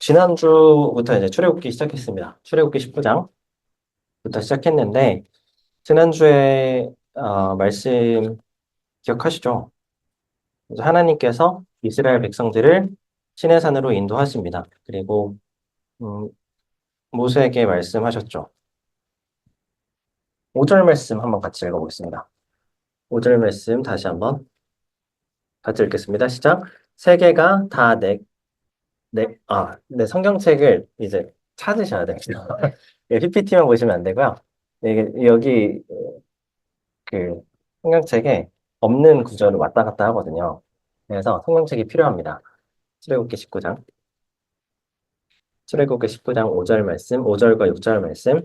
지난주부터 이제 출애굽기 시작했습니다. 출애굽기 19장부터 시작했는데, 지난주에 말씀 기억하시죠? 그래서 하나님께서 이스라엘 백성들을 시내산으로 인도하십니다. 그리고 음, 모세에게 말씀하셨죠. 5절 말씀 한번 같이 읽어보겠습니다. 5절 말씀 다시 한번 같이 읽겠습니다. 시작. 세계가 다 내 성경책을 이제 찾으셔야 돼요. PPT만 보시면 안 되고요. 이게 여기 그 성경책에 없는 구절을 왔다 갔다 하거든요. 그래서 성경책이 필요합니다. 출애굽기 19장. 출애굽기 19장 5절 말씀, 5절과 6절 말씀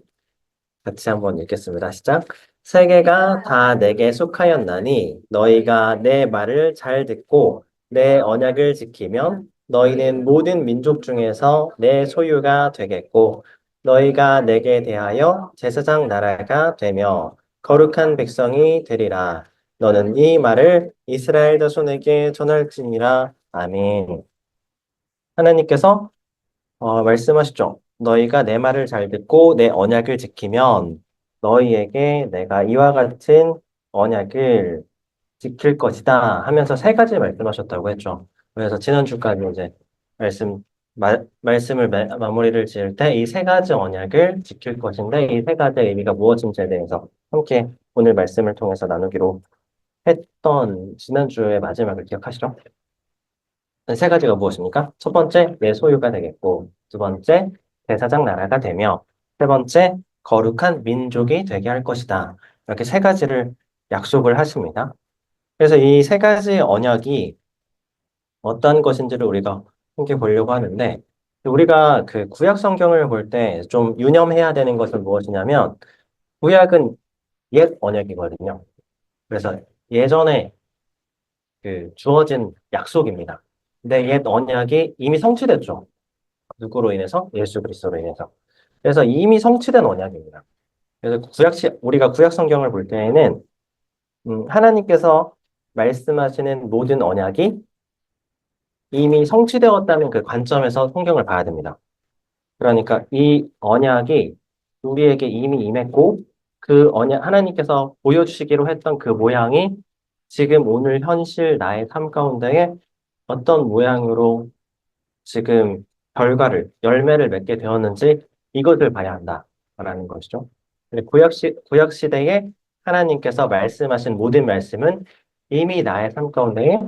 같이 한번 읽겠습니다. 시작. 세계가 다 내게 속하였나니 너희가 내 말을 잘 듣고 내 언약을 지키면 너희는 모든 민족 중에서 내 소유가 되겠고 너희가 내게 대하여 제사장 나라가 되며 거룩한 백성이 되리라. 너는 이 말을 이스라엘 자손에게 전할지니라. 아멘. 하나님께서 말씀하시죠. 너희가 내 말을 잘 듣고 내 언약을 지키면 너희에게 내가 이와 같은 언약을 지킬 것이다 하면서 세 가지 말씀하셨다고 했죠. 그래서 지난주까지 이제 말씀을 마무리를 지을 때 이 세 가지 언약을 지킬 것인데 이 세 가지의 의미가 무엇인지에 대해서 함께 오늘 말씀을 통해서 나누기로 했던 지난주의 마지막을 기억하시죠? 세 가지가 무엇입니까? 첫 번째, 내 소유가 되겠고, 두 번째, 대사장 나라가 되며, 세 번째, 거룩한 민족이 되게 할 것이다. 이렇게 세 가지를 약속을 하십니다. 그래서 이 세 가지 언약이 어떤 것인지를 우리가 함께 보려고 하는데, 우리가 그 구약 성경을 볼 때 좀 유념해야 되는 것은 무엇이냐면, 구약은 옛 언약이거든요. 그래서 예전에 그 주어진 약속입니다. 근데 옛 언약이 이미 성취됐죠. 누구로 인해서? 예수 그리스도로 인해서. 그래서 이미 성취된 언약입니다. 그래서 우리가 구약 성경을 볼 때에는 하나님께서 말씀하시는 모든 언약이 이미 성취되었다는 그 관점에서 성경을 봐야 됩니다. 그러니까 이 언약이 우리에게 이미 임했고 그 언약 하나님께서 보여주시기로 했던 그 모양이 지금 오늘 현실 나의 삶 가운데에 어떤 모양으로 지금 열매를 맺게 되었는지 이것을 봐야 한다라는 것이죠. 근데 구약 시대에 하나님께서 말씀하신 모든 말씀은 이미 나의 삶 가운데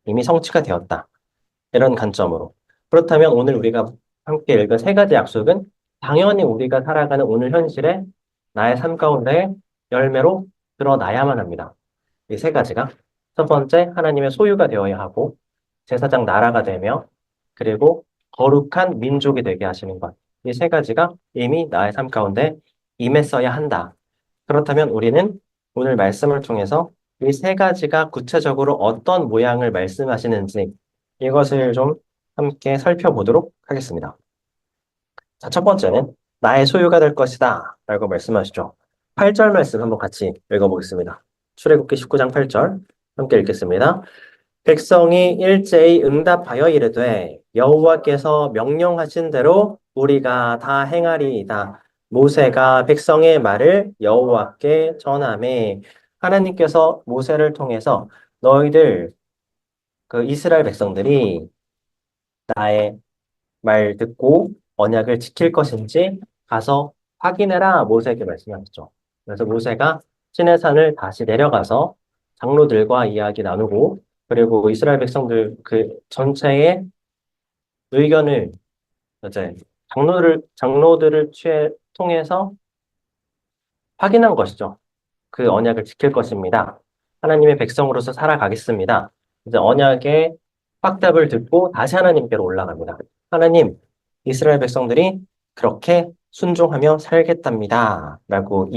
이미 성취가 되었다. 이런 관점으로. 그렇다면 오늘 우리가 함께 읽은 세 가지 약속은 당연히 우리가 살아가는 오늘 현실에 나의 삶 가운데 열매로 드러나야만 합니다. 이 세 가지가. 첫 번째, 하나님의 소유가 되어야 하고, 제사장 나라가 되며, 그리고 거룩한 민족이 되게 하시는 것. 이 세 가지가 이미 나의 삶 가운데 임했어야 한다. 그렇다면 우리는 오늘 말씀을 통해서 이 세 가지가 구체적으로 어떤 모양을 말씀하시는지 이것을 좀 함께 살펴보도록 하겠습니다. 자, 첫 번째는 나의 소유가 될 것이다 라고 말씀하시죠. 8절 말씀 한번 같이 읽어보겠습니다. 출애굽기 19장 8절 함께 읽겠습니다. 백성이 일제히 응답하여 이르되 여호와께서 명령하신 대로 우리가 다 행하리이다. 모세가 백성의 말을 여호와께 전하매 하나님께서 모세를 통해서 너희들 그 이스라엘 백성들이 나의 말 듣고 언약을 지킬 것인지 가서 확인해라 모세에게 말씀하셨죠. 그래서 모세가 시내산을 다시 내려가서 장로들과 이야기 나누고 그리고 이스라엘 백성들 그 전체의 의견을 이제 장로들을 통해서 확인한 것이죠. 그 언약을 지킬 것입니다. 하나님의 백성으로서 살아가겠습니다. 이제 언약의 확답을 듣고 다시 하나님께로 올라갑니다. 하나님, 이스라엘 백성들이 그렇게 순종하며 살겠답니다. 라고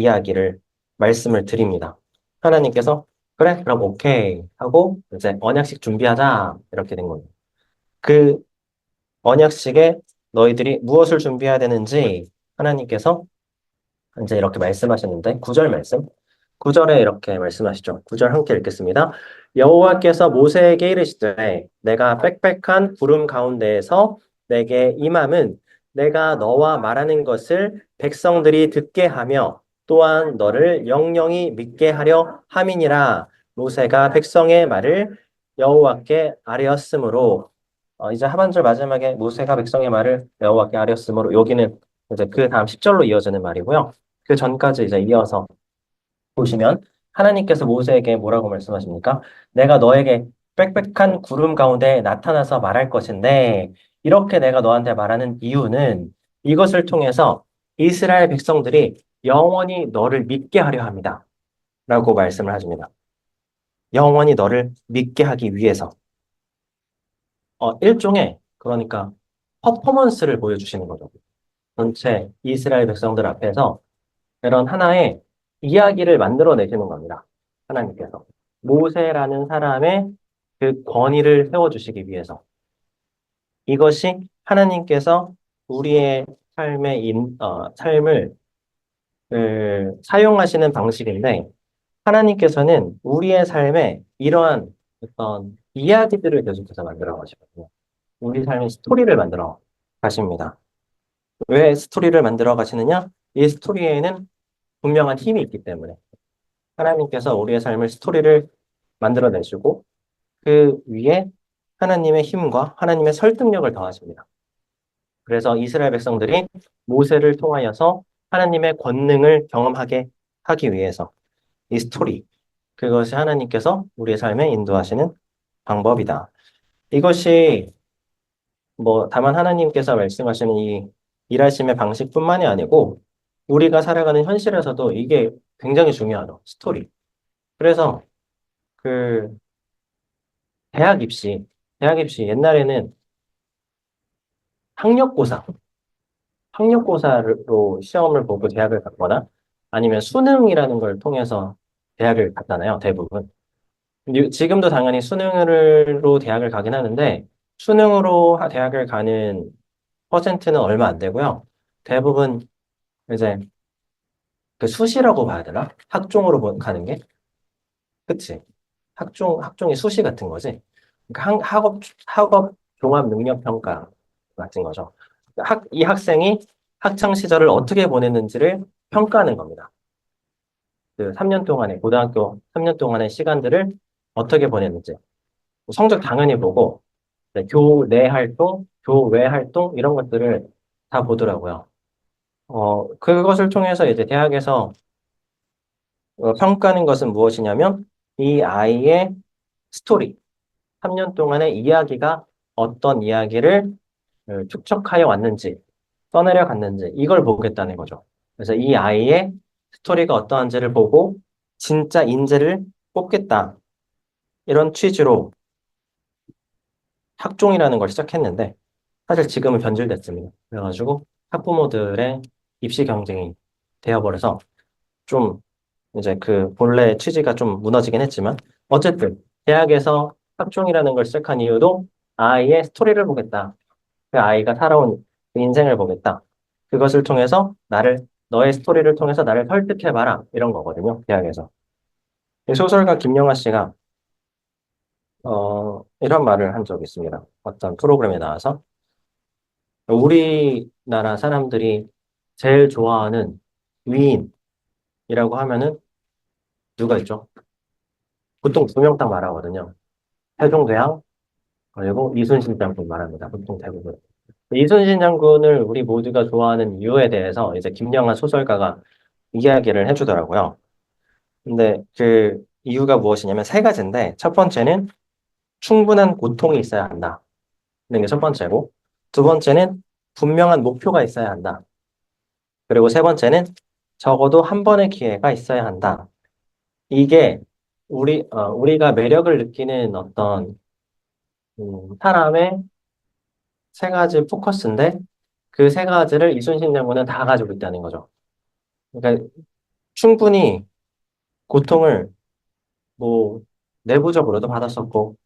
말씀을 드립니다. 하나님께서 그래, 그럼 오케이 하고 이제 언약식 준비하자. 이렇게 된 거예요. 그 언약식에 너희들이 무엇을 준비해야 되는지 하나님께서 이제 이렇게 말씀하셨는데 9절 말씀. 9절에 이렇게 말씀하시죠. 9절 함께 읽겠습니다. 여호와께서 모세에게 이르시되 내가 빽빽한 구름 가운데에서 내게 임함은 내가 너와 말하는 것을 백성들이 듣게 하며 또한 너를 영영히 믿게 하려 함이니라. 모세가 백성의 말을 여호와께 아뢰었으므로 이제 하반절 마지막에 모세가 백성의 말을 여호와께 아뢰었으므로 여기는 이제 그 다음 10절로 이어지는 말이고요. 그 전까지 이제 이어서 보시면 하나님께서 모세에게 뭐라고 말씀하십니까? 내가 너에게 빽빽한 구름 가운데 나타나서 말할 것인데 이렇게 내가 너한테 말하는 이유는 이것을 통해서 이스라엘 백성들이 영원히 너를 믿게 하려 합니다. 라고 말씀을 하십니다. 영원히 너를 믿게 하기 위해서. 일종의 그러니까 퍼포먼스를 보여주시는 거죠. 전체 이스라엘 백성들 앞에서 이런 하나의 이야기를 만들어내시는 겁니다. 하나님께서. 모세라는 사람의 그 권위를 세워주시기 위해서. 이것이 하나님께서 우리의 삶을 사용하시는 방식인데, 하나님께서는 우리의 삶에 이러한 어떤 이야기들을 계속해서 만들어 가시거든요. 우리 삶의 스토리를 만들어 가십니다. 왜 스토리를 만들어 가시느냐? 이 스토리에는 분명한 힘이 있기 때문에. 하나님께서 우리의 삶을 스토리를 만들어내시고 그 위에 하나님의 힘과 하나님의 설득력을 더하십니다. 그래서 이스라엘 백성들이 모세를 통하여서 하나님의 권능을 경험하게 하기 위해서 이 스토리, 그것이 하나님께서 우리의 삶에 인도하시는 방법이다. 이것이 다만 하나님께서 말씀하시는 이 일하심의 방식뿐만이 아니고 우리가 살아가는 현실에서도 이게 굉장히 중요하죠. 스토리. 그래서 그 대학 입시 옛날에는 학력고사, 학력고사로 시험을 보고 대학을 갔거나 아니면 수능이라는 걸 통해서 대학을 갔잖아요, 대부분. 지금도 당연히 수능으로 대학을 가긴 하는데 수능으로 대학을 가는 퍼센트는 얼마 안 되고요. 대부분 이제 그 수시라고 봐야 되나? 학종으로 가는 게? 그치? 학종이 수시 같은 거지. 그러니까 학업 종합 능력 평가 같은 거죠. 이 학생이 학창 시절을 어떻게 보냈는지를 평가하는 겁니다. 그 3년 동안의 고등학교 3년 동안의 시간들을 어떻게 보냈는지 성적 당연히 보고 네, 교내 활동, 교외 활동 이런 것들을 다 보더라고요. 그것을 통해서 이제 대학에서 평가하는 것은 무엇이냐면 이 아이의 스토리, 3년 동안의 이야기가 어떤 이야기를 축적하여 왔는지, 써내려 갔는지, 이걸 보겠다는 거죠. 그래서 이 아이의 스토리가 어떠한지를 보고, 진짜 인재를 뽑겠다. 이런 취지로 학종이라는 걸 시작했는데, 사실 지금은 변질됐습니다. 그래가지고 학부모들의 입시 경쟁이 되어버려서, 좀, 이제 그 본래 취지가 좀 무너지긴 했지만, 어쨌든, 대학에서 학종이라는 걸 시작한 이유도 아이의 스토리를 보겠다. 그 아이가 살아온 그 인생을 보겠다. 그것을 통해서 너의 스토리를 통해서 나를 설득해봐라. 이런 거거든요. 대학에서. 이 소설가 김영하 씨가, 이런 말을 한 적이 있습니다. 어떤 프로그램에 나와서. 우리나라 사람들이 제일 좋아하는 위인이라고 하면은 누가 있죠? 보통 두 명 딱 말하거든요. 세종대왕, 그리고 이순신 장군 말합니다. 보통 대부분. 이순신 장군을 우리 모두가 좋아하는 이유에 대해서 이제 김영하 소설가가 이야기를 해주더라고요. 근데 그 이유가 무엇이냐면 세 가지인데, 첫 번째는 충분한 고통이 있어야 한다. 는 게 첫 번째고, 두 번째는 분명한 목표가 있어야 한다. 그리고 세 번째는 적어도 한 번의 기회가 있어야 한다. 이게 우리가 매력을 느끼는 어떤 사람의 세 가지 포커스인데 그 세 가지를 이순신 장군은 다 가지고 있다는 거죠. 그러니까 충분히 고통을 뭐 내부적으로도 받았었고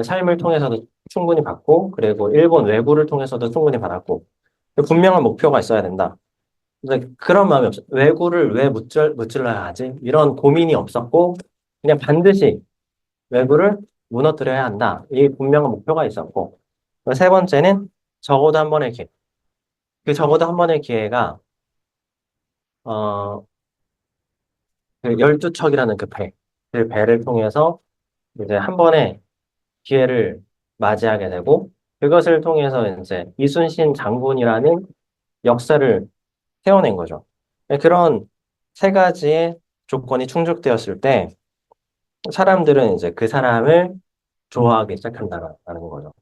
삶을 통해서도 충분히 받고 그리고 일본 외부를 통해서도 충분히 받았고 분명한 목표가 있어야 된다. 근데 그런 마음이 없어. 외구를 왜 무찔러야 하지? 이런 고민이 없었고 그냥 반드시 외구를 무너뜨려야 한다. 이 분명한 목표가 있었고 세 번째는 적어도 한 번의 기회. 그 적어도 한 번의 기회가, 어, 그 12척이라는 그 배, 그 배를 통해서 이제 한 번의 기회를 맞이하게 되고, 그것을 통해서 이제 이순신 장군이라는 역사를 세워낸 거죠. 그런 세 가지의 조건이 충족되었을 때, 사람들은 이제 그 사람을 좋아하기 시작한다는 거죠.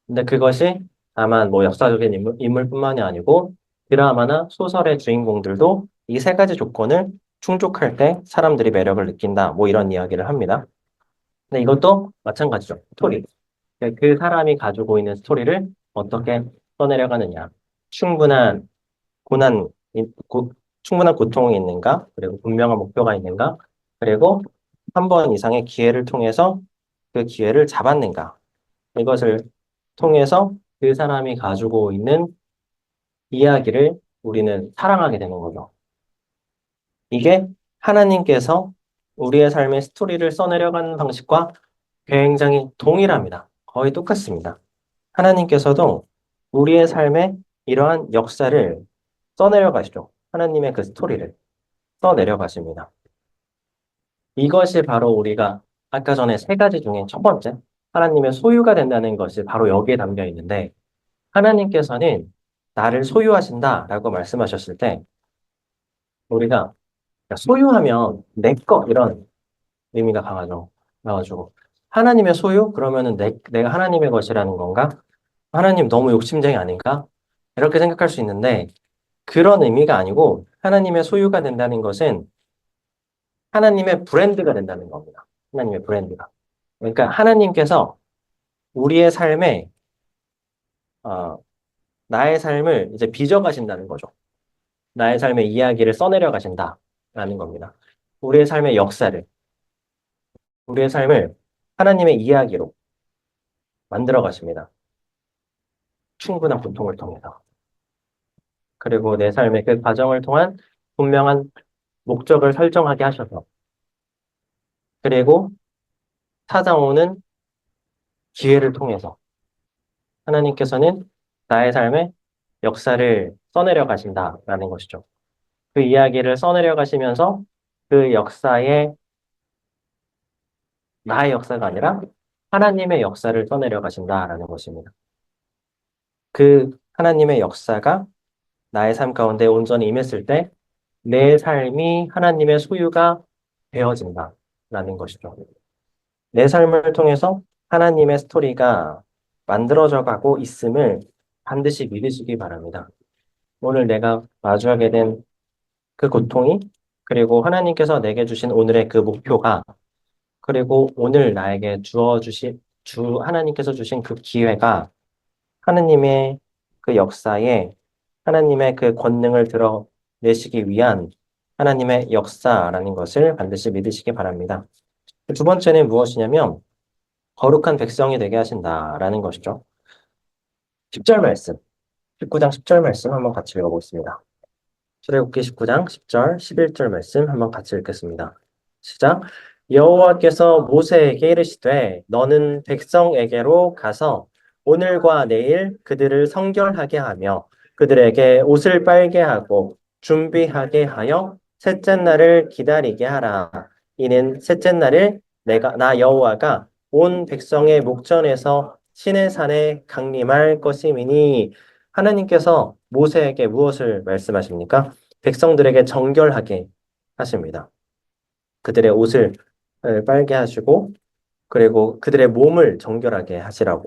근데 그것이 다만 뭐 역사적인 인물뿐만이 아니고 드라마나 소설의 주인공들도 이 세 가지 조건을 충족할 때 사람들이 매력을 느낀다. 뭐 이런 이야기를 합니다. 근데 이것도 마찬가지죠. 스토리. 그 사람이 가지고 있는 스토리를 어떻게 써내려가느냐. 충분한 고난, 충분한 고통이 있는가? 그리고 분명한 목표가 있는가? 그리고 한 번 이상의 기회를 통해서 그 기회를 잡았는가? 이것을 통해서 그 사람이 가지고 있는 이야기를 우리는 사랑하게 되는 거죠. 이게 하나님께서 우리의 삶의 스토리를 써내려가는 방식과 굉장히 동일합니다. 거의 똑같습니다. 하나님께서도 우리의 삶에 이러한 역사를 써내려 가시죠. 하나님의 그 스토리를 써내려 가십니다. 이것이 바로 우리가 아까 전에 세 가지 중에 첫 번째, 하나님의 소유가 된다는 것이 바로 여기에 담겨 있는데, 하나님께서는 나를 소유하신다라고 말씀하셨을 때, 우리가 소유하면 내 거, 이런 의미가 강하죠. 그래가지고, 하나님의 소유? 그러면은 내가 하나님의 것이라는 건가? 하나님 너무 욕심쟁이 아닌가? 이렇게 생각할 수 있는데, 그런 의미가 아니고, 하나님의 소유가 된다는 것은 하나님의 브랜드가 된다는 겁니다. 하나님의 브랜드가. 그러니까 하나님께서 우리의 삶에, 어, 나의 삶을 이제 빚어가신다는 거죠. 나의 삶의 이야기를 써내려 가신다라는 겁니다. 우리의 삶의 역사를, 우리의 삶을 하나님의 이야기로 만들어 가십니다. 충분한 고통을 통해서. 그리고 내 삶의 그 과정을 통한 분명한 목적을 설정하게 하셔서, 그리고 찾아오는 기회를 통해서 하나님께서는 나의 삶의 역사를 써내려 가신다라는 것이죠. 그 이야기를 써내려 가시면서 그 역사에 나의 역사가 아니라 하나님의 역사를 써내려 가신다라는 것입니다. 그 하나님의 역사가 나의 삶 가운데 온전히 임했을 때 내 삶이 하나님의 소유가 되어진다라는 것이죠. 내 삶을 통해서 하나님의 스토리가 만들어져 가고 있음을 반드시 믿으시기 바랍니다. 오늘 내가 마주하게 된 그 고통이, 그리고 하나님께서 내게 주신 오늘의 그 목표가, 그리고 오늘 나에게 하나님께서 주신 그 기회가 하나님의 그 역사에 하나님의 그 권능을 드러내시기 위한 하나님의 역사라는 것을 반드시 믿으시기 바랍니다. 두 번째는 무엇이냐면 거룩한 백성이 되게 하신다라는 것이죠. 10절 말씀, 19장 10절 말씀 한번 같이 읽어보겠습니다. 출애굽기 19장 10절, 11절 말씀 한번 같이 읽겠습니다. 시작. 여호와께서 모세에게 이르시되 너는 백성에게로 가서 오늘과 내일 그들을 성결하게 하며 그들에게 옷을 빨게 하고 준비하게 하여 셋째 날을 기다리게 하라. 이는 셋째 날을 나 여호와가 온 백성의 목전에서 시내 산에 강림할 것임이니. 하나님께서 모세에게 무엇을 말씀하십니까? 백성들에게 정결하게 하십니다. 그들의 옷을 빨게 하시고, 그리고 그들의 몸을 정결하게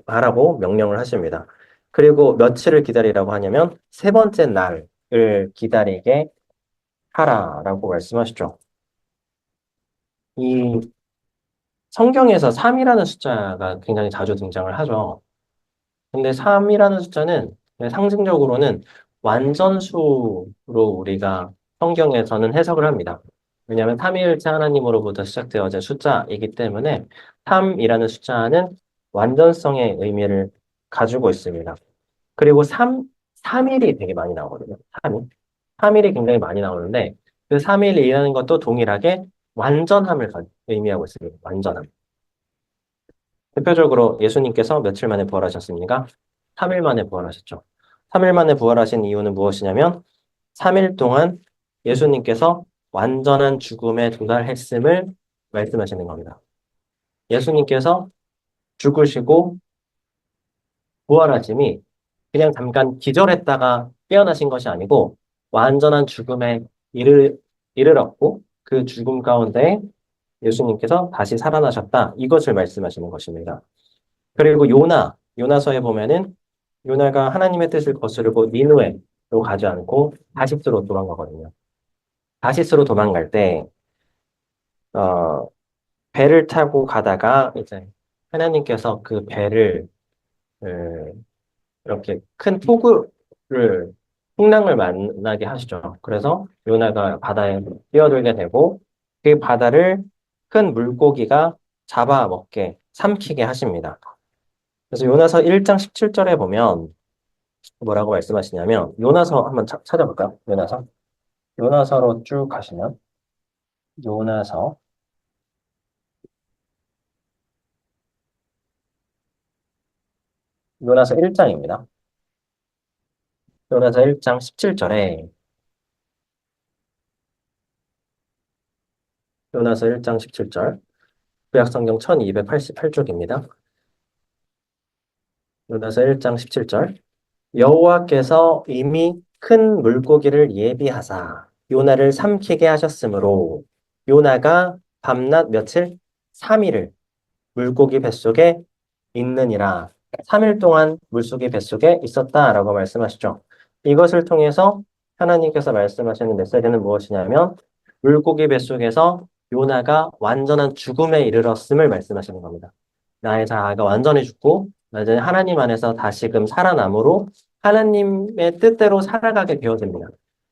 하라고 명령을 하십니다. 그리고 며칠을 기다리라고 하냐면 세 번째 날을 기다리게 하라라고 말씀하시죠. 이 성경에서 3이라는 숫자가 굉장히 자주 등장을 하죠. 근데 3이라는 숫자는 상징적으로는 완전수로 우리가 성경에서는 해석을 합니다. 왜냐하면 삼위일체 하나님으로부터 시작되어진 숫자이기 때문에 3이라는 숫자는 완전성의 의미를 가지고 있습니다. 그리고 3일이 되게 많이 나오거든요. 3일. 3일이 굉장히 많이 나오는데 그 3일이라는 것도 동일하게 완전함을 의미하고 있습니다. 완전함. 대표적으로 예수님께서 며칠 만에 부활하셨습니까? 3일 만에 부활하셨죠. 3일 만에 부활하신 이유는 무엇이냐면 3일 동안 예수님께서 완전한 죽음에 도달했음을 말씀하시는 겁니다. 예수님께서 죽으시고 부활하심이 그냥 잠깐 기절했다가 깨어나신 것이 아니고 완전한 죽음에 이르, 이르렀고 그 죽음 가운데 예수님께서 다시 살아나셨다. 이것을 말씀하시는 것입니다. 그리고 요나서에 보면은 요나가 하나님의 뜻을 거스르고 니느웨로 가지 않고 다시스로 도망가거든요. 다시스로 도망갈 때 어, 배를 타고 가다가 이제 하나님께서 그 배를 이렇게 큰 풍랑을 만나게 하시죠. 그래서 요나가 바다에 뛰어들게 되고 그 바다를 큰 물고기가 잡아먹게 삼키게 하십니다. 그래서 요나서 1장 17절에 보면 뭐라고 말씀하시냐면 요나서 한번 찾아볼까요? 요나서로 쭉 가시면 요나서 요나서 1장입니다. 요나서 1장 17절에 요나서 1장 17절 구약성경 1288쪽입니다. 요나서 1장 17절 여호와께서 이미 큰 물고기를 예비하사 요나를 삼키게 하셨으므로 요나가 밤낮 며칠 3일을 물고기 뱃속에 있느니라. 3일 동안 물고기 뱃속에 있었다라고 말씀하시죠. 이것을 통해서 하나님께서 말씀하시는 메시지는 무엇이냐면 물고기 뱃속에서 요나가 완전한 죽음에 이르렀음을 말씀하시는 겁니다. 나의 자아가 완전히 죽고 완전히 하나님 안에서 다시금 살아남으로 하나님의 뜻대로 살아가게 되어집니다.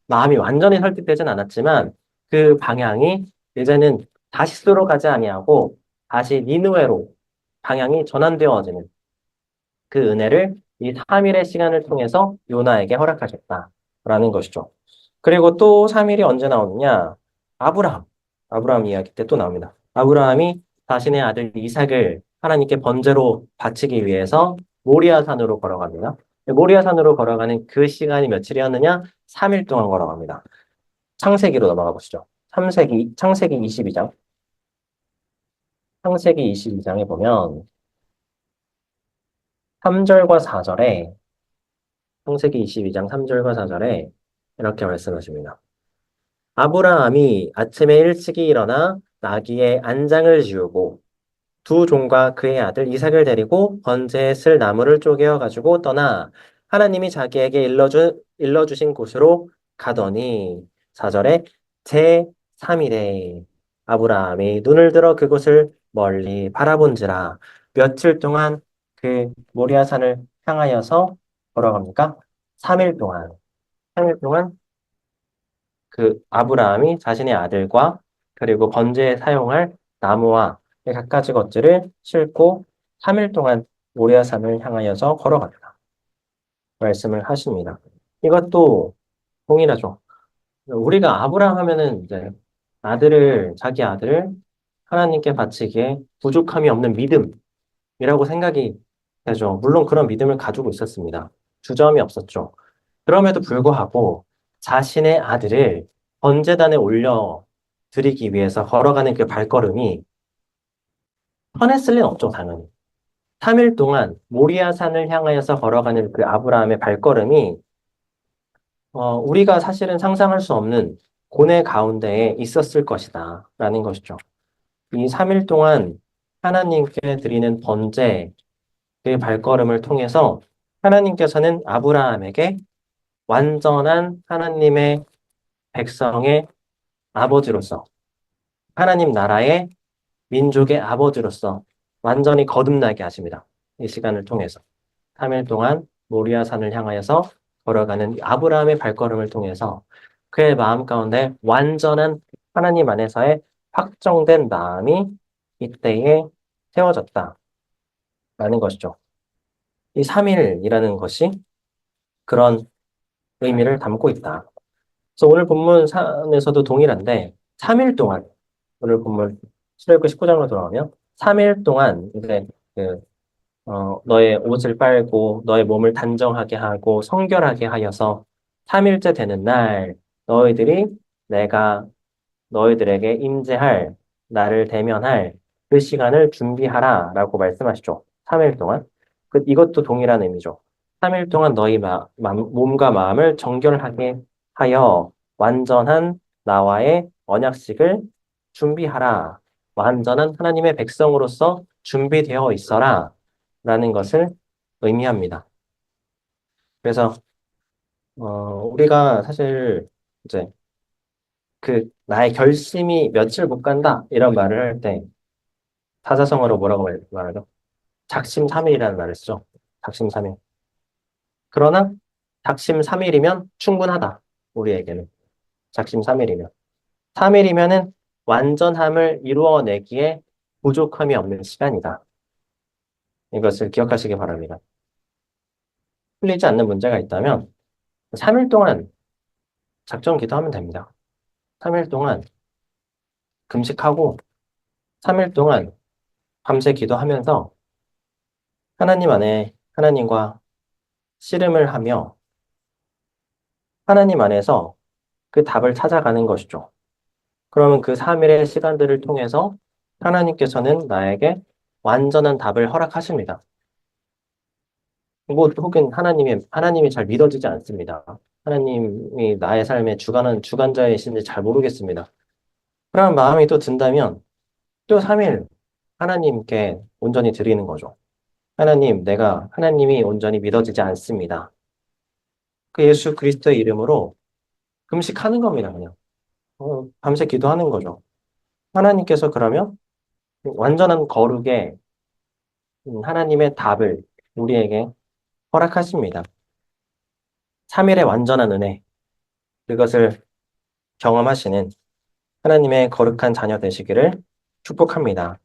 마음이 완전히 설득되진 않았지만 그 방향이 이제는 다시스로 가지 아니하고 다시 니느웨로 방향이 전환되어지는 그 은혜를 이 3일의 시간을 통해서 요나에게 허락하셨다라는 것이죠. 그리고 또 3일이 언제 나오느냐? 아브라함. 아브라함 이야기 때 또 나옵니다. 아브라함이 자신의 아들 이삭을 하나님께 번제로 바치기 위해서 모리아산으로 걸어갑니다. 모리아산으로 걸어가는 그 시간이 며칠이었느냐? 3일 동안 걸어갑니다. 창세기로 넘어가 보시죠. 창세기 22장. 창세기 22장에 보면 3절과 4절에 창세기 22장 3절과 4절에 이렇게 말씀하십니다. 아브라함이 아침에 일찍이 일어나 나귀의 안장을 지우고 두 종과 그의 아들 이삭을 데리고 번제에 쓸 나무를 쪼개어 가지고 떠나 하나님이 자기에게 일러주신 곳으로 가더니 4절에 제3일에 아브라함이 눈을 들어 그곳을 멀리 바라본지라 며칠 동안 그 모리아산을 향하여서 걸어갑니까? 3일 동안. 3일 동안 그 아브라함이 자신의 아들과 그리고 번제에 사용할 나무와 갖가지 것들을 싣고 3일 동안 모리아산을 향하여서 걸어갔다. 말씀을 하십니다. 이것도 동일하죠. 우리가 아브라함 하면은 이제 자기 아들을 하나님께 바치기에 부족함이 없는 믿음이라고 생각이 되죠. 물론 그런 믿음을 가지고 있었습니다. 주저함이 없었죠. 그럼에도 불구하고 자신의 아들을 번제단에 올려 드리기 위해서 걸어가는 그 발걸음이 편했을 리는 없죠, 당연히. 3일 동안 모리아산을 향하여서 걸어가는 그 아브라함의 발걸음이 우리가 사실은 상상할 수 없는 고뇌 가운데에 있었을 것이다 라는 것이죠. 이 3일 동안 하나님께 드리는 번제, 그 발걸음을 통해서 하나님께서는 아브라함에게 완전한 하나님의 백성의 아버지로서, 하나님 나라의 민족의 아버지로서 완전히 거듭나게 하십니다. 이 시간을 통해서. 3일 동안 모리아산을 향하여서 걸어가는 아브라함의 발걸음을 통해서 그의 마음 가운데 완전한 하나님 안에서의 확정된 마음이 이때에 세워졌다라는 것이죠. 이 3일이라는 것이 그런 의미를 담고 있다. 그래서 오늘 본문에서도 동일한데 3일 동안 오늘 본문 출애굽기 19장으로 돌아오면 3일 동안 이제 그 너의 옷을 빨고 너의 몸을 단정하게 하고 성결하게 하여서 3일째 되는 날 너희들이 내가 너희들에게 임재할 나를 대면할 그 시간을 준비하라 라고 말씀하시죠. 3일 동안. 이것도 동일한 의미죠. 3일 동안 너희 몸과 마음을 정결하게 하여 완전한 나와의 언약식을 준비하라. 완전한 하나님의 백성으로서 준비되어 있어라. 라는 것을 의미합니다. 그래서, 우리가 사실 이제 나의 결심이 며칠 못 간다. 이런 말을 할 때, 사자성어로 뭐라고 말하죠? 작심삼일이라는 말을 쓰죠. 작심삼일. 그러나, 작심삼일이면 충분하다. 우리에게는. 작심삼일이면. 3일이면은 완전함을 이루어내기에 부족함이 없는 시간이다. 이것을 기억하시기 바랍니다. 풀리지 않는 문제가 있다면, 3일 동안 작정 기도하면 됩니다. 3일 동안 금식하고, 3일 동안 밤새 기도하면서 하나님 안에 하나님과 씨름을 하며 하나님 안에서 그 답을 찾아가는 것이죠. 그러면 그 3일의 시간들을 통해서 하나님께서는 나에게 완전한 답을 허락하십니다. 뭐 혹은 하나님이 잘 믿어지지 않습니다. 하나님이 나의 삶의 주관자이신지 잘 모르겠습니다. 그런 마음이 또 든다면 또 3일 하나님께 온전히 드리는 거죠. 내가 하나님이 온전히 믿어지지 않습니다. 그 예수 그리스도의 이름으로 금식하는 겁니다, 그냥. 밤새 기도하는 거죠. 하나님께서 그러면 완전한 거룩에 하나님의 답을 우리에게 허락하십니다. 3일의 완전한 은혜, 그것을 경험하시는 하나님의 거룩한 자녀 되시기를 축복합니다.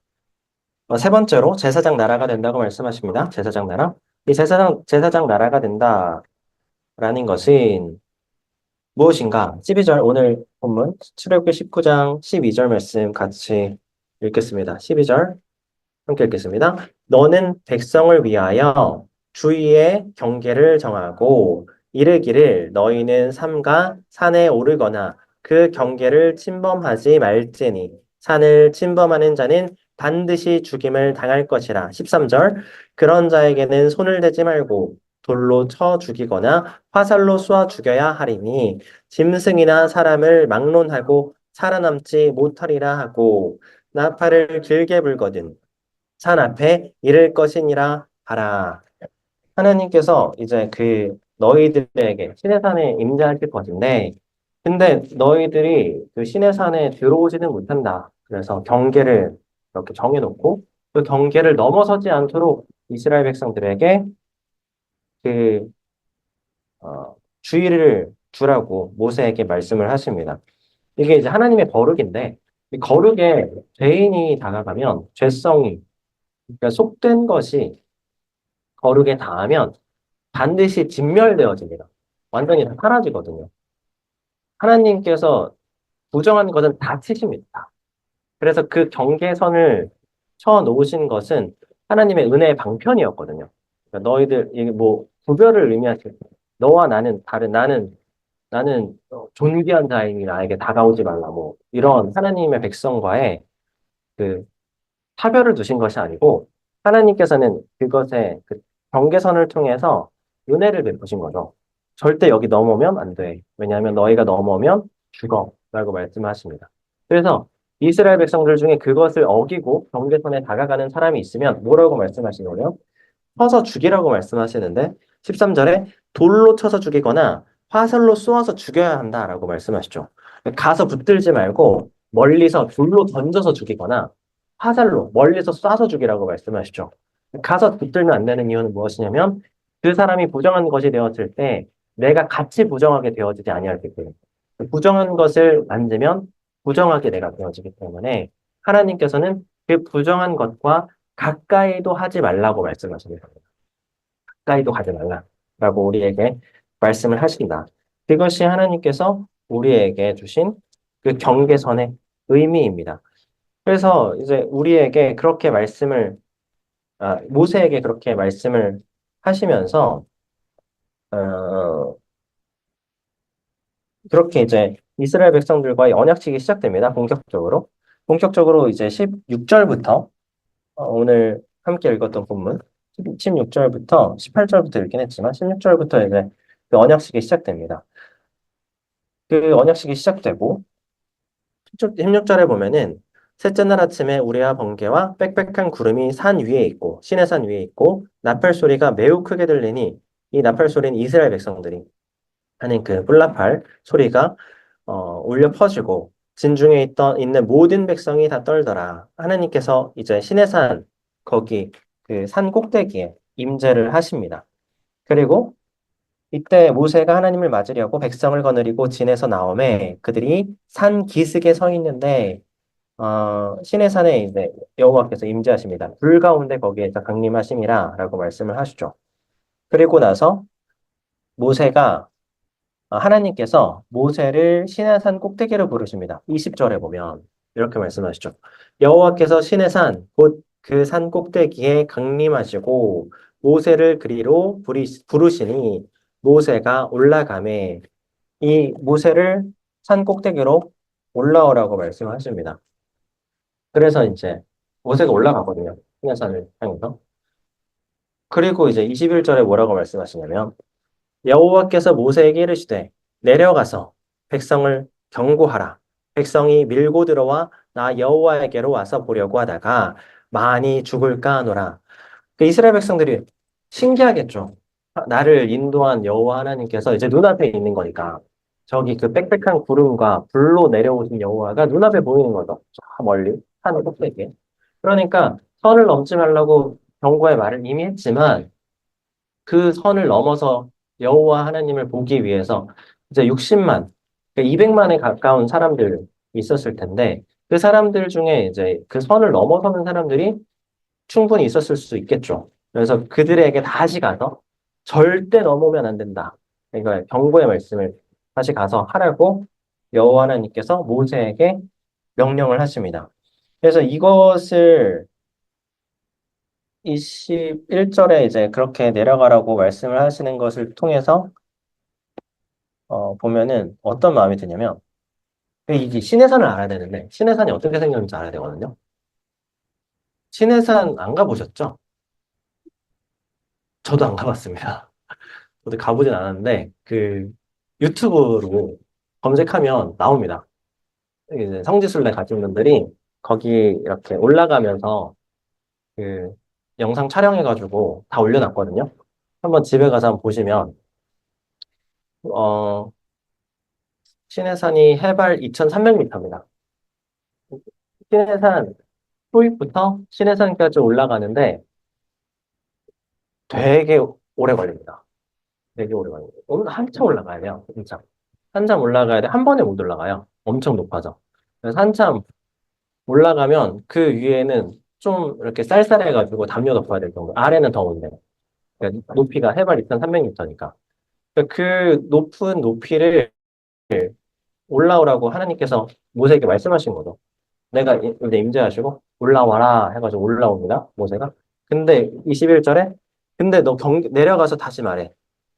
세 번째로 제사장 나라가 된다고 말씀하십니다. 제사장 나라. 이 제사장 나라가 된다라는 것은 무엇인가? 12절, 오늘 본문 출애굽기 19장 12절 말씀 같이 읽겠습니다. 12절 함께 읽겠습니다. 너는 백성을 위하여 주의의 경계를 정하고 이르기를 너희는 삼가 산에 오르거나 그 경계를 침범하지 말지니 산을 침범하는 자는 반드시 죽임을 당할 것이라. 13절 그런 자에게는 손을 대지 말고 돌로 쳐 죽이거나 화살로 쏘아 죽여야 하리니 짐승이나 사람을 막론하고 살아남지 못하리라 하고 나팔을 길게 불거든 산 앞에 이를 것이니라 하라. 하나님께서 이제 너희들에게 시내산에 임재하실 것인데, 근데 너희들이 그 시내산에 들어오지는 못한다. 그래서 경계를 이렇게 정해놓고 그 경계를 넘어서지 않도록 이스라엘 백성들에게 그 주의를 두라고 모세에게 말씀을 하십니다. 이게 이제 하나님의 거룩인데 이 거룩에 죄인이 다가가면 죄성이 그러니까 속된 것이 거룩에 닿으면 반드시 진멸되어집니다. 완전히 다 사라지거든요. 하나님께서 부정한 것은 다 치십니다. 그래서 그 경계선을 쳐 놓으신 것은 하나님의 은혜의 방편이었거든요. 그러니까 너희들 이게 뭐 구별을 의미하실 때 너와 나는 다른 나는 존귀한 자이니 나에게 다가오지 말라 뭐 이런 하나님의 백성과의 그 차별을 두신 것이 아니고 하나님께서는 그것의 그 경계선을 통해서 은혜를 베푸신 거죠. 절대 여기 넘으면 안 돼. 왜냐하면 너희가 넘으면 죽어. 라고 말씀하십니다. 그래서 이스라엘 백성들 중에 그것을 어기고 경계선에 다가가는 사람이 있으면 뭐라고 말씀하시냐고요? 쳐서 죽이라고 말씀하시는데 13절에 돌로 쳐서 죽이거나 화살로 쏘아서 죽여야 한다라고 말씀하시죠. 가서 붙들지 말고 멀리서 돌로 던져서 죽이거나 화살로 멀리서 쏴서 죽이라고 말씀하시죠. 가서 붙들면 안 되는 이유는 무엇이냐면 그 사람이 부정한 것이 되었을 때 내가 같이 부정하게 되어지지 아니하기 때문에 부정한 것을 만지면 부정하게 내가 되어지기 때문에 하나님께서는 그 부정한 것과 가까이도 하지 말라고 말씀하십니다. 가까이도 가지 말라라고 우리에게 말씀을 하신다. 그것이 하나님께서 우리에게 주신 그 경계선의 의미입니다. 그래서 이제 우리에게 그렇게 말씀을 모세에게 그렇게 말씀을 하시면서, 어, 그렇게 이제 이스라엘 백성들과의 언약식이 시작됩니다. 본격적으로. 본격적으로 이제 16절부터, 오늘 함께 읽었던 본문, 16절부터, 18절부터 읽긴 했지만, 16절부터 이제 그 언약식이 시작됩니다. 그 언약식이 시작되고, 16절에 보면은, 셋째 날 아침에 우레와 번개와 빽빽한 구름이 산 위에 있고, 시내 산 위에 있고, 나팔 소리가 매우 크게 들리니, 이 나팔 소리는 이스라엘 백성들이 하는 그 뿔나팔 소리가 울려 퍼지고 진중에 있는 모든 백성이 다 떨더라. 하나님께서 이제 시내산 거기 그 산 꼭대기에 임재를 하십니다. 그리고 이때 모세가 하나님을 맞으려고 백성을 거느리고 진에서 나오매 그들이 산 기슭에 서 있는데 시내산에 이제 여호와께서 임재하십니다. 불 가운데 거기에서 강림하심이라라고 말씀을 하시죠. 그리고 나서 모세가 하나님께서 모세를 시내산 꼭대기로 부르십니다. 20절에 보면 이렇게 말씀하시죠. 여호와께서 시내산 곧 그 산 꼭대기에 강림하시고 모세를 그리로 부르시니 모세가 올라가매 이 모세를 산 꼭대기로 올라오라고 말씀하십니다. 그래서 이제 모세가 올라가거든요. 시내산을 향해서. 그리고 이제 21절에 뭐라고 말씀하시냐면 여호와께서 모세에게 이르시되 내려가서 백성을 경고하라. 백성이 밀고 들어와 나 여호와에게로 와서 보려고 하다가 많이 죽을까 하노라. 그 이스라엘 백성들이 신기하겠죠. 나를 인도한 여호와 하나님께서 이제 눈앞에 있는 거니까 저기 그 빽빽한 구름과 불로 내려오신 여호와가 눈앞에 보이는 거죠. 저 멀리 하늘 꼭대기에. 그러니까 선을 넘지 말라고 경고의 말을 이미 했지만 그 선을 넘어서 여호와 하나님을 보기 위해서 이제 60만, 200만에 가까운 사람들 있었을 텐데 그 사람들 중에 이제 그 선을 넘어서는 사람들이 충분히 있었을 수 있겠죠. 그래서 그들에게 다시 가서 절대 넘으면 안 된다. 그러니까 경고의 말씀을 다시 가서 하라고 여호와 하나님께서 모세에게 명령을 하십니다. 그래서 이것을 21절에 이제 그렇게 내려가라고 말씀을 하시는 것을 통해서 보면은 어떤 마음이 드냐면 이게 시내산을 알아야 되는데 시내산이 어떻게 생겼는지 알아야 되거든요. 시내산 안 가보셨죠? 저도 안 가봤습니다. 저도 가보진 않았는데 그 유튜브로 검색하면 나옵니다. 이제 성지순례 가신 분들이 거기 이렇게 올라가면서 그 영상 촬영해가지고 다 올려놨거든요. 한번 집에 가서 한번 보시면 어, 신해산이 해발 2,300m입니다. 신해산 초입부터 신해산까지 올라가는데 되게 오래 걸립니다. 되게 오래 걸립니다. 오늘 한참 올라가야 돼요. 진짜. 한참 올라가야 돼. 한 번에 못 올라가요. 엄청 높아져. 그래서 한참 올라가면 그 위에는 좀 이렇게 쌀쌀해가지고 담요 덮어야 될 정도. 아래는 더운데. 그러니까 높이가 해발 2,300m니까. 그 높은 높이를 올라오라고 하나님께서 모세에게 말씀하신 거죠. 내가 이제 임재하시고 올라와라 해가지고 올라옵니다. 모세가. 근데 21절에 근데 너 내려가서 다시 말해.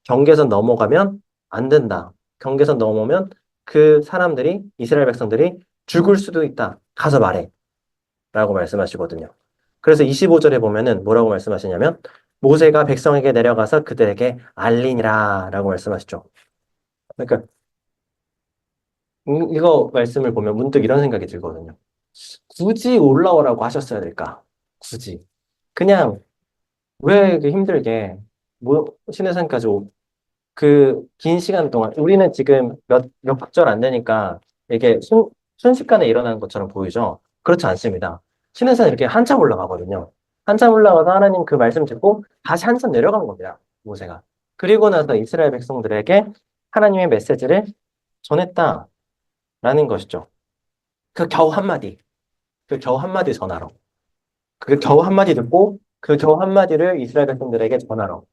경계선 넘어가면 안 된다. 경계선 넘으면 그 사람들이 이스라엘 백성들이 죽을 수도 있다. 가서 말해. 라고 말씀하시거든요. 그래서 25절에 보면은 뭐라고 말씀하시냐면 모세가 백성에게 내려가서 그들에게 알리니라 라고 말씀하시죠. 그러니까 이거 말씀을 보면 문득 이런 생각이 들거든요. 굳이 올라오라고 하셨어야 될까? 굳이. 그냥 왜 이렇게 힘들게 신해산까지 그 긴 시간 동안 우리는 지금 몇 국절 안 되니까 이게 순식간에 일어나는 것처럼 보이죠? 그렇지 않습니다. 신해산 이렇게 한참 올라가거든요. 한참 올라가서 하나님 그 말씀 듣고 다시 한참 내려간 겁니다. 모세가. 그리고 나서 이스라엘 백성들에게 하나님의 메시지를 전했다라는 것이죠. 그 겨우 한마디. 그 겨우 한마디 전하러. 그 겨우 한마디 듣고 그 겨우 한마디를 이스라엘 백성들에게 전하러.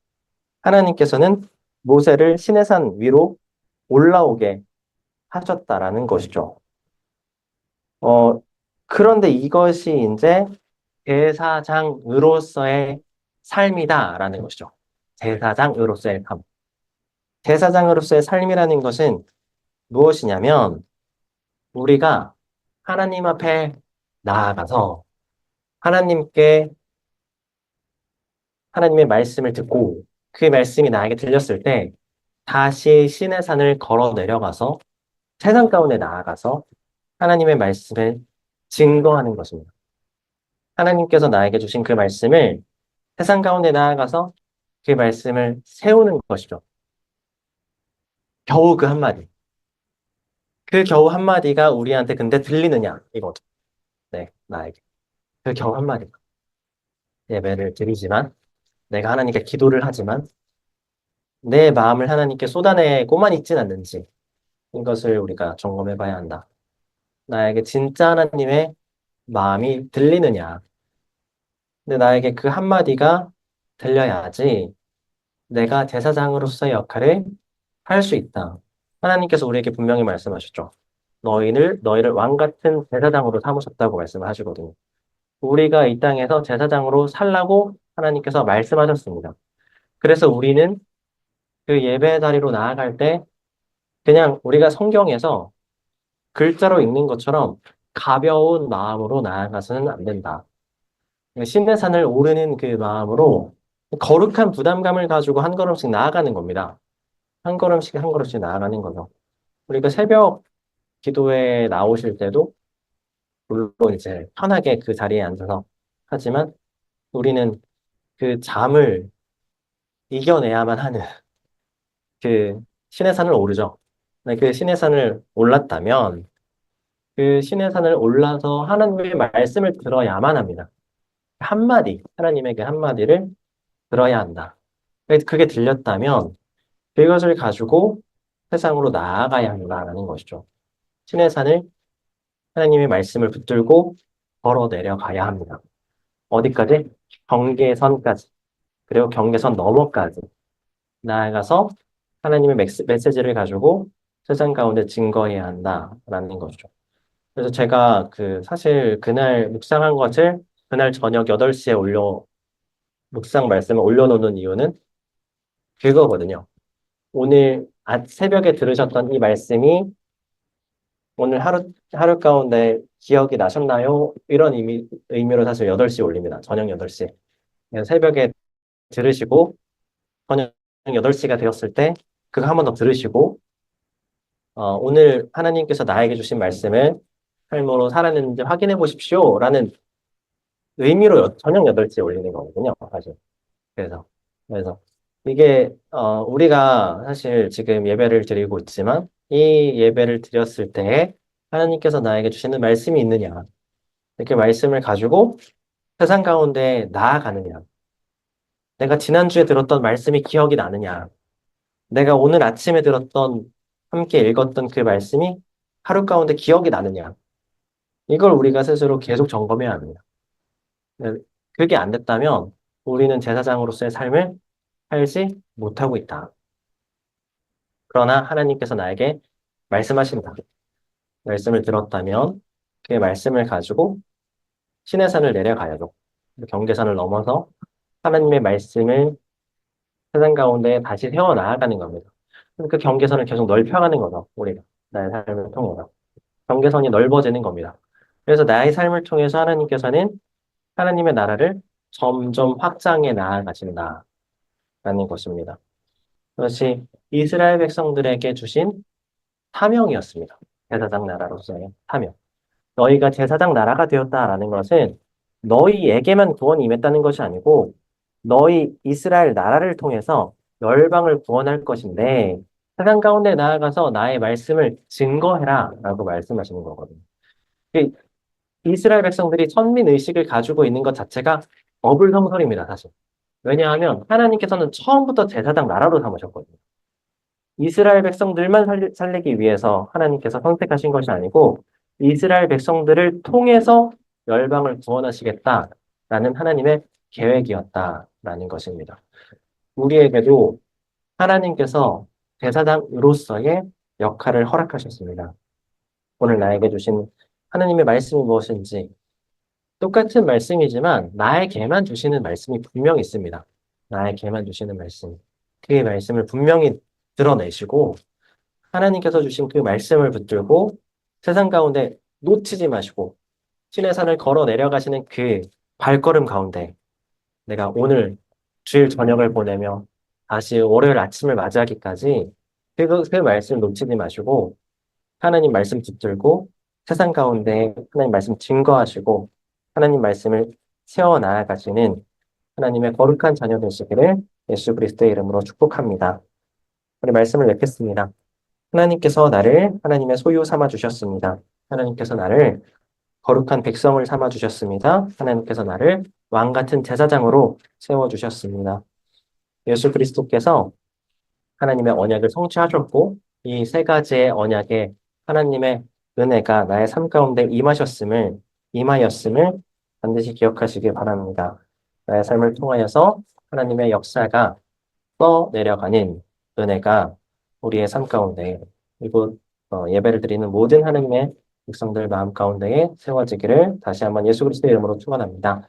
하나님께서는 모세를 시내산 위로 올라오게 하셨다라는 것이죠. 어, 그런데 이것이 이제 제사장으로서의 삶이다라는 것이죠. 제사장으로서의 삶. 제사장으로서의 삶이라는 것은 무엇이냐면 우리가 하나님 앞에 나아가서 하나님께 하나님의 말씀을 듣고 그 말씀이 나에게 들렸을 때 다시 신의 산을 걸어 내려가서 세상 가운데 나아가서 하나님의 말씀을 증거하는 것입니다. 하나님께서 나에게 주신 그 말씀을 세상 가운데 나아가서 그 말씀을 세우는 것이죠. 겨우 그 한마디. 그 겨우 한마디가 우리한테 근데 들리느냐, 이거죠. 네, 나에게. 그 겨우 한마디가. 예배를 드리지만, 내가 하나님께 기도를 하지만, 내 마음을 하나님께 쏟아내고만 있진 않는지, 이것을 우리가 점검해 봐야 한다. 나에게 진짜 하나님의 마음이 들리느냐. 근데 나에게 그 한마디가 들려야지 내가 제사장으로서의 역할을 할 수 있다. 하나님께서 우리에게 분명히 말씀하셨죠. 너희를 왕 같은 제사장으로 삼으셨다고 말씀을 하시거든요. 우리가 이 땅에서 제사장으로 살라고 하나님께서 말씀하셨습니다. 그래서 우리는 그 예배 자리로 나아갈 때 그냥 우리가 성경에서 글자로 읽는 것처럼 가벼운 마음으로 나아가서는 안 된다. 신의 산을 오르는 그 마음으로 거룩한 부담감을 가지고 한 걸음씩 나아가는 겁니다. 한 걸음씩 한 걸음씩 나아가는 거죠. 우리가 새벽 기도에 나오실 때도 물론 이제 편하게 그 자리에 앉아서 하지만 우리는 그 잠을 이겨내야만 하는 그 신의 산을 오르죠. 네, 그 신의 산을 올랐다면 그 신의 산을 올라서 하나님의 말씀을 들어야만 합니다. 한마디, 하나님의 그 한마디를 들어야 한다. 그게 들렸다면 그것을 가지고 세상으로 나아가야 한다라는 것이죠. 신의 산을 하나님의 말씀을 붙들고 걸어 내려가야 합니다. 어디까지? 경계선까지. 그리고 경계선 너머까지 나아가서 하나님의 메시지를 가지고 세상 가운데 증거해야 한다라는 거죠. 그래서 제가 사실 그날 묵상한 것을 그날 저녁 8시에 묵상 말씀을 올려놓는 이유는 그거거든요. 오늘 새벽에 들으셨던 이 말씀이 오늘 하루 가운데 기억이 나셨나요? 이런 의미로 사실 8시에 올립니다. 저녁 8시. 새벽에 들으시고, 저녁 8시가 되었을 때, 그거 한 번 더 들으시고, 오늘 하나님께서 나에게 주신 말씀을 삶으로 살았는지 확인해 보십시오. 라는 의미로 저녁 8시에 올리는 거거든요. 사실. 그래서, 이게, 우리가 사실 지금 예배를 드리고 있지만, 이 예배를 드렸을 때, 하나님께서 나에게 주시는 말씀이 있느냐. 이렇게 말씀을 가지고 세상 가운데 나아가느냐. 내가 지난주에 들었던 말씀이 기억이 나느냐. 내가 오늘 아침에 함께 읽었던 그 말씀이 하루 가운데 기억이 나느냐. 이걸 우리가 스스로 계속 점검해야 합니다. 네, 그게 안 됐다면 우리는 제사장으로서의 삶을 살지 못하고 있다. 그러나 하나님께서 나에게 말씀하신다. 말씀을 들었다면 그 말씀을 가지고 신의 산을 내려가야죠. 경계선을 넘어서 하나님의 말씀을 세상 가운데 다시 세워 나아가는 겁니다. 그 경계선을 계속 넓혀가는 거죠. 우리가 나의 삶을 통해서. 경계선이 넓어지는 겁니다. 그래서 나의 삶을 통해서 하나님께서는 하나님의 나라를 점점 확장해 나아가신다라는 것입니다. 그것이 이스라엘 백성들에게 주신 사명이었습니다. 제사장 나라로서의 사명. 너희가 제사장 나라가 되었다라는 것은 너희에게만 구원이 임했다는 것이 아니고 너희 이스라엘 나라를 통해서 열방을 구원할 것인데 세상 가운데 나아가서 나의 말씀을 증거해라 라고 말씀하시는 거거든요. 이 이스라엘 백성들이 선민 의식을 가지고 있는 것 자체가 어불성설입니다, 사실. 왜냐하면 하나님께서는 처음부터 제사장 나라로 삼으셨거든요. 이스라엘 백성들만 살리기 위해서 하나님께서 선택하신 것이 아니고 이스라엘 백성들을 통해서 열방을 구원하시겠다라는 하나님의 계획이었다라는 것입니다. 우리에게도 하나님께서 제사장으로서의 역할을 허락하셨습니다. 오늘 나에게 주신 하나님의 말씀이 무엇인지 똑같은 말씀이지만 나에게만 주시는 말씀이 분명히 있습니다. 나에게만 주시는 말씀. 그 말씀을 분명히 드러내시고 하나님께서 주신 그 말씀을 붙들고 세상 가운데 놓치지 마시고 신의 산을 걸어 내려가시는 그 발걸음 가운데 내가 오늘 주일 저녁을 보내며 다시 월요일 아침을 맞이하기까지 그 말씀 놓치지 마시고 하나님 말씀 붙들고 세상 가운데 하나님 말씀 증거하시고 하나님 말씀을 세워 나아가시는 하나님의 거룩한 자녀 되시기를 예수 그리스도의 이름으로 축복합니다. 우리 말씀을 맺겠습니다. 하나님께서 나를 하나님의 소유 삼아 주셨습니다. 하나님께서 나를 거룩한 백성을 삼아 주셨습니다. 하나님께서 나를 왕 같은 제사장으로 세워 주셨습니다. 예수 그리스도께서 하나님의 언약을 성취하셨고 이 세 가지의 언약에 하나님의 은혜가 나의 삶 가운데 임하였음을 반드시 기억하시길 바랍니다. 나의 삶을 통하여서 하나님의 역사가 떠내려가는 은혜가 우리의 삶 가운데 그리고 예배를 드리는 모든 하나님의 백성들 마음 가운데에 세워지기를 다시 한번 예수 그리스도의 이름으로 축원합니다.